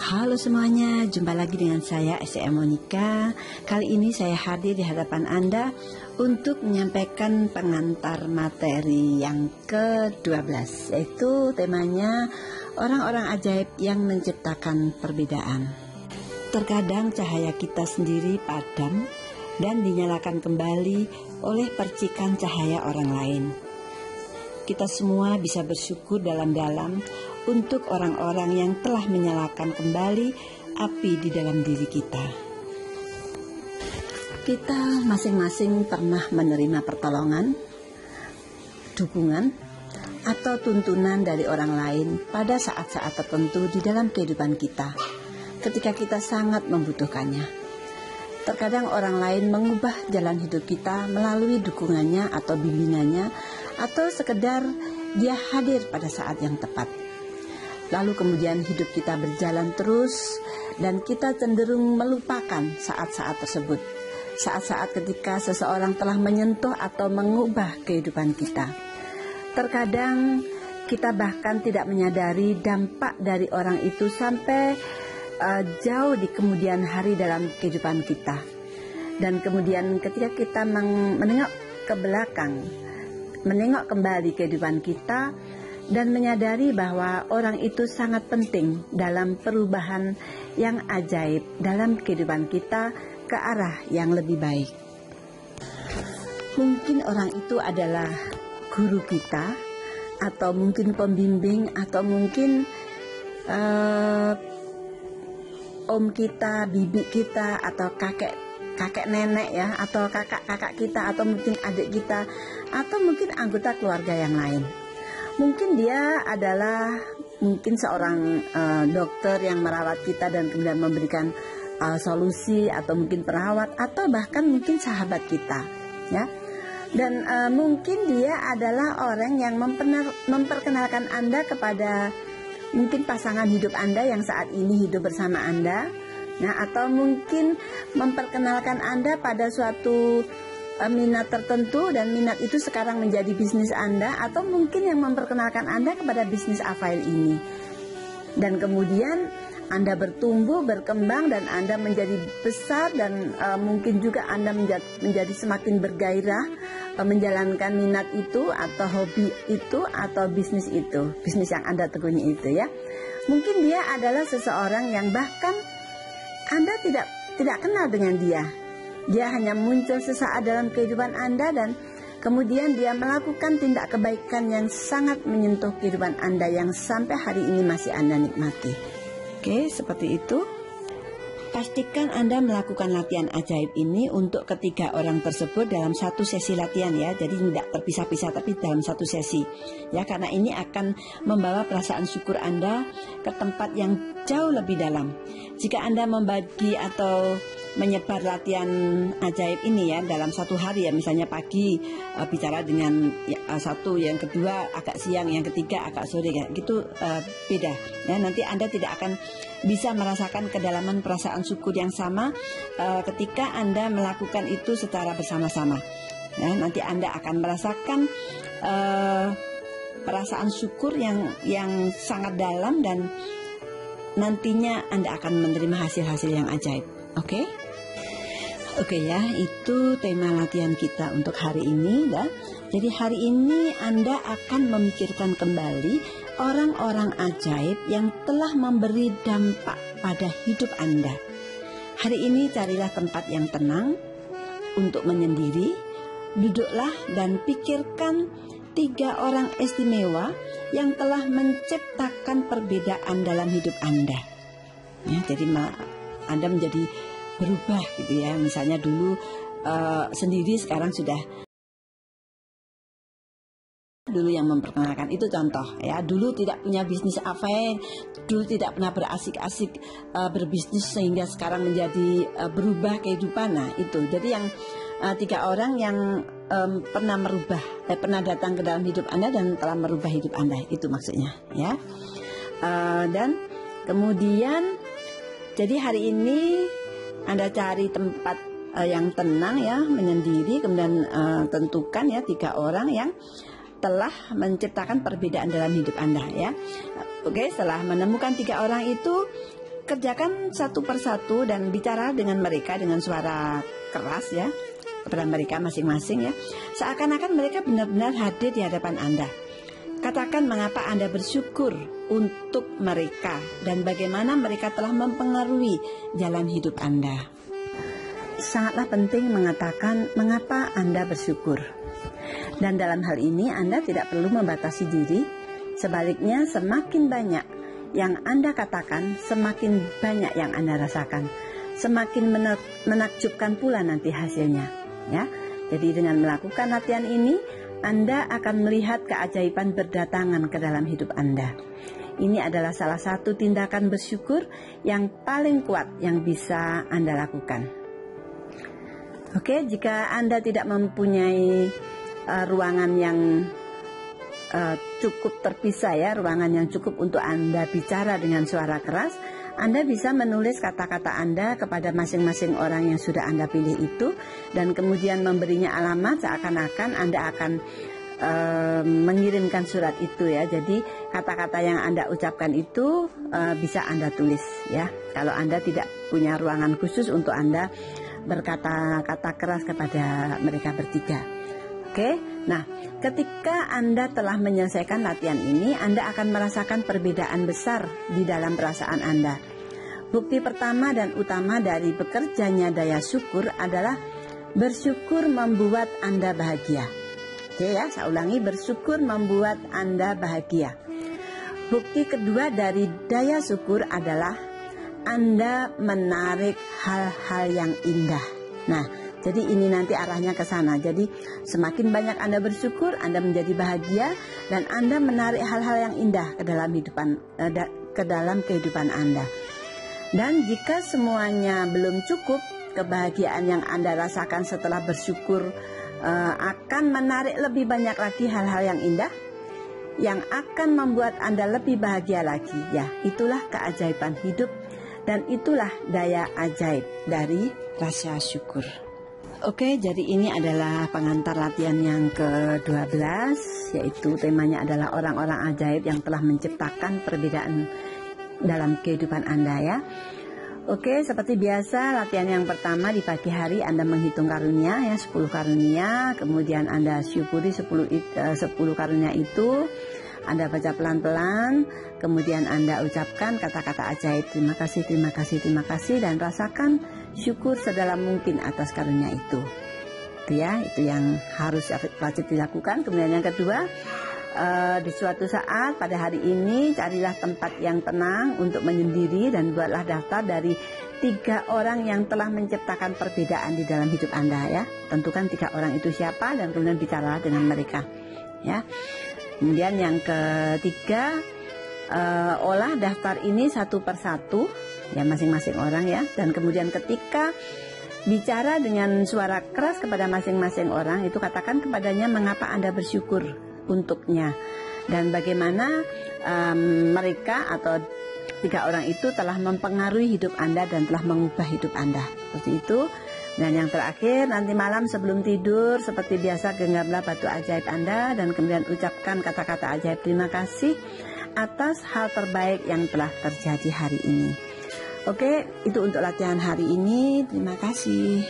Halo semuanya, jumpa lagi dengan saya SCM Monica. Kali ini saya hadir di hadapan Anda untuk menyampaikan pengantar materi yang ke-12, yaitu temanya orang-orang ajaib yang menciptakan perbedaan. Terkadang cahaya kita sendiri padam dan dinyalakan kembali oleh percikan cahaya orang lain. Kita semua bisa bersyukur dalam-dalam untuk orang-orang yang telah menyalakan kembali api di dalam diri kita. Kita masing-masing pernah menerima pertolongan, dukungan, atau tuntunan dari orang lain pada saat-saat tertentu di dalam kehidupan kita, ketika kita sangat membutuhkannya. Terkadang orang lain mengubah jalan hidup kita melalui dukungannya atau bimbingannya, atau sekedar dia hadir pada saat yang tepat. Lalu kemudian hidup kita berjalan terus dan kita cenderung melupakan saat-saat tersebut. Saat-saat ketika seseorang telah menyentuh atau mengubah kehidupan kita. Terkadang kita bahkan tidak menyadari dampak dari orang itu sampai jauh di kemudian hari dalam kehidupan kita. Dan kemudian ketika kita menengok ke belakang, menengok kembali kehidupan kita, dan menyadari bahwa orang itu sangat penting dalam perubahan yang ajaib dalam kehidupan kita ke arah yang lebih baik. Mungkin orang itu adalah guru kita, atau mungkin pembimbing, atau mungkin om kita, bibi kita, atau kakek nenek ya, atau kakak kita, atau mungkin adik kita, atau mungkin anggota keluarga yang lain. Mungkin dia adalah seorang dokter yang merawat kita dan kemudian memberikan solusi, atau mungkin perawat, atau bahkan mungkin sahabat kita, ya. Dan mungkin dia adalah orang yang memperkenalkan Anda kepada mungkin pasangan hidup Anda yang saat ini hidup bersama Anda, nah, atau mungkin memperkenalkan Anda pada suatu minat tertentu, dan minat itu sekarang menjadi bisnis Anda, atau mungkin yang memperkenalkan Anda kepada bisnis Avail ini. Dan kemudian Anda bertumbuh, berkembang, dan Anda menjadi besar, dan mungkin juga Anda menjadi semakin bergairah menjalankan minat itu, atau hobi itu, atau bisnis itu, bisnis yang Anda tekuni itu, ya. Mungkin dia adalah seseorang yang bahkan Anda tidak kenal dengan dia. Dia hanya muncul sesaat dalam kehidupan Anda, dan kemudian dia melakukan tindak kebaikan yang sangat menyentuh kehidupan Anda yang sampai hari ini masih Anda nikmati. Oke, seperti itu. Pastikan Anda melakukan latihan ajaib ini untuk ketiga orang tersebut dalam satu sesi latihan, ya. Jadi tidak terpisah-pisah, tapi dalam satu sesi, ya, karena ini akan membawa perasaan syukur Anda ke tempat yang jauh lebih dalam. Jika Anda membagi atau menyebar latihan ajaib ini, ya, dalam satu hari, ya, misalnya pagi bicara dengan satu, yang kedua agak siang, yang ketiga agak sore, ya, gitu, beda, ya. Nanti Anda tidak akan bisa merasakan kedalaman perasaan syukur yang sama ketika Anda melakukan itu secara bersama-sama, ya. Nanti Anda akan merasakan perasaan syukur yang sangat dalam, dan nantinya Anda akan menerima hasil-hasil yang ajaib. Oke, ya, itu tema latihan kita untuk hari ini, ya. Jadi hari ini Anda akan memikirkan kembali orang-orang ajaib yang telah memberi dampak pada hidup Anda. Hari ini carilah tempat yang tenang untuk menyendiri, duduklah dan pikirkan 3 orang istimewa yang telah menciptakan perbedaan dalam hidup Anda. Ya, jadi Anda menjadi berubah, gitu, ya. Misalnya dulu sendiri, sekarang sudah dulu yang memperkenalkan, itu contoh, ya. Dulu tidak punya bisnis Avail, dulu tidak pernah berasik-asik berbisnis, sehingga sekarang menjadi berubah kehidupan. Nah, itu jadi yang 3 orang yang pernah pernah datang ke dalam hidup Anda dan telah merubah hidup Anda, itu maksudnya, ya. Dan kemudian jadi hari ini Anda cari tempat yang tenang, ya, menyendiri, kemudian tentukan, ya, 3 orang yang telah menciptakan perbedaan dalam hidup Anda, ya. Oke, setelah menemukan 3 orang itu, kerjakan satu persatu dan bicara dengan mereka dengan suara keras ya, kepada mereka masing-masing ya. Seakan-akan mereka benar-benar hadir di hadapan Anda. Katakan mengapa Anda bersyukur untuk mereka dan bagaimana mereka telah mempengaruhi jalan hidup Anda. Sangatlah penting mengatakan mengapa Anda bersyukur. Dan dalam hal ini Anda tidak perlu membatasi diri. Sebaliknya, semakin banyak yang Anda katakan, semakin banyak yang Anda rasakan. Semakin menakjubkan pula nanti hasilnya, ya. Jadi dengan melakukan latihan ini, Anda akan melihat keajaiban berdatangan ke dalam hidup Anda. Ini adalah salah satu tindakan bersyukur yang paling kuat yang bisa Anda lakukan. Oke, jika Anda tidak mempunyai ruangan yang cukup terpisah ya, ruangan yang cukup untuk Anda bicara dengan suara keras, Anda bisa menulis kata-kata Anda kepada masing-masing orang yang sudah Anda pilih itu, dan kemudian memberinya alamat seakan-akan Anda akan mengirimkan surat itu ya. Jadi kata-kata yang Anda ucapkan itu bisa Anda tulis ya, kalau Anda tidak punya ruangan khusus untuk Anda berkata-kata keras kepada mereka bertiga. Oke, nah ketika Anda telah menyelesaikan latihan ini, Anda akan merasakan perbedaan besar di dalam perasaan Anda. Bukti pertama dan utama dari bekerjanya daya syukur adalah bersyukur membuat Anda bahagia. Oke ya, saya ulangi, bersyukur membuat Anda bahagia. Bukti kedua dari daya syukur adalah Anda menarik hal-hal yang indah. Nah, jadi ini nanti arahnya ke sana. Jadi semakin banyak Anda bersyukur, Anda menjadi bahagia dan Anda menarik hal-hal yang indah ke dalam kehidupan Anda. Dan jika semuanya belum cukup, kebahagiaan yang Anda rasakan setelah bersyukur akan menarik lebih banyak lagi hal-hal yang indah yang akan membuat Anda lebih bahagia lagi. Ya, itulah keajaiban hidup dan itulah daya ajaib dari rasa syukur. Oke, jadi ini adalah pengantar latihan yang ke-12, yaitu temanya adalah orang-orang ajaib yang telah menciptakan perbedaan dalam kehidupan Anda ya. Oke, seperti biasa latihan yang pertama di pagi hari Anda menghitung karunia ya, 10 karunia, kemudian Anda syukuri 10 karunia itu. Anda baca pelan-pelan, kemudian Anda ucapkan kata-kata ajaib, terima kasih, terima kasih, terima kasih, dan rasakan syukur sedalam mungkin atas karunia itu. Itu ya, itu yang harus wajib dilakukan. Kemudian yang kedua, di suatu saat pada hari ini carilah tempat yang tenang untuk menyendiri dan buatlah daftar dari 3 orang yang telah menciptakan perbedaan di dalam hidup Anda ya. Tentukan 3 orang itu siapa dan kemudian bicara dengan mereka ya. Kemudian yang ketiga, olah daftar ini satu persatu ya, masing-masing orang ya. Dan kemudian ketika bicara dengan suara keras kepada masing-masing orang itu, katakan kepadanya mengapa Anda bersyukur untuknya dan bagaimana mereka atau 3 orang itu telah mempengaruhi hidup Anda dan telah mengubah hidup Anda. Seperti itu. Dan yang terakhir, nanti malam sebelum tidur seperti biasa genggamlah batu ajaib Anda dan kemudian ucapkan kata-kata ajaib terima kasih atas hal terbaik yang telah terjadi hari ini. Oke, itu untuk latihan hari ini. Terima kasih.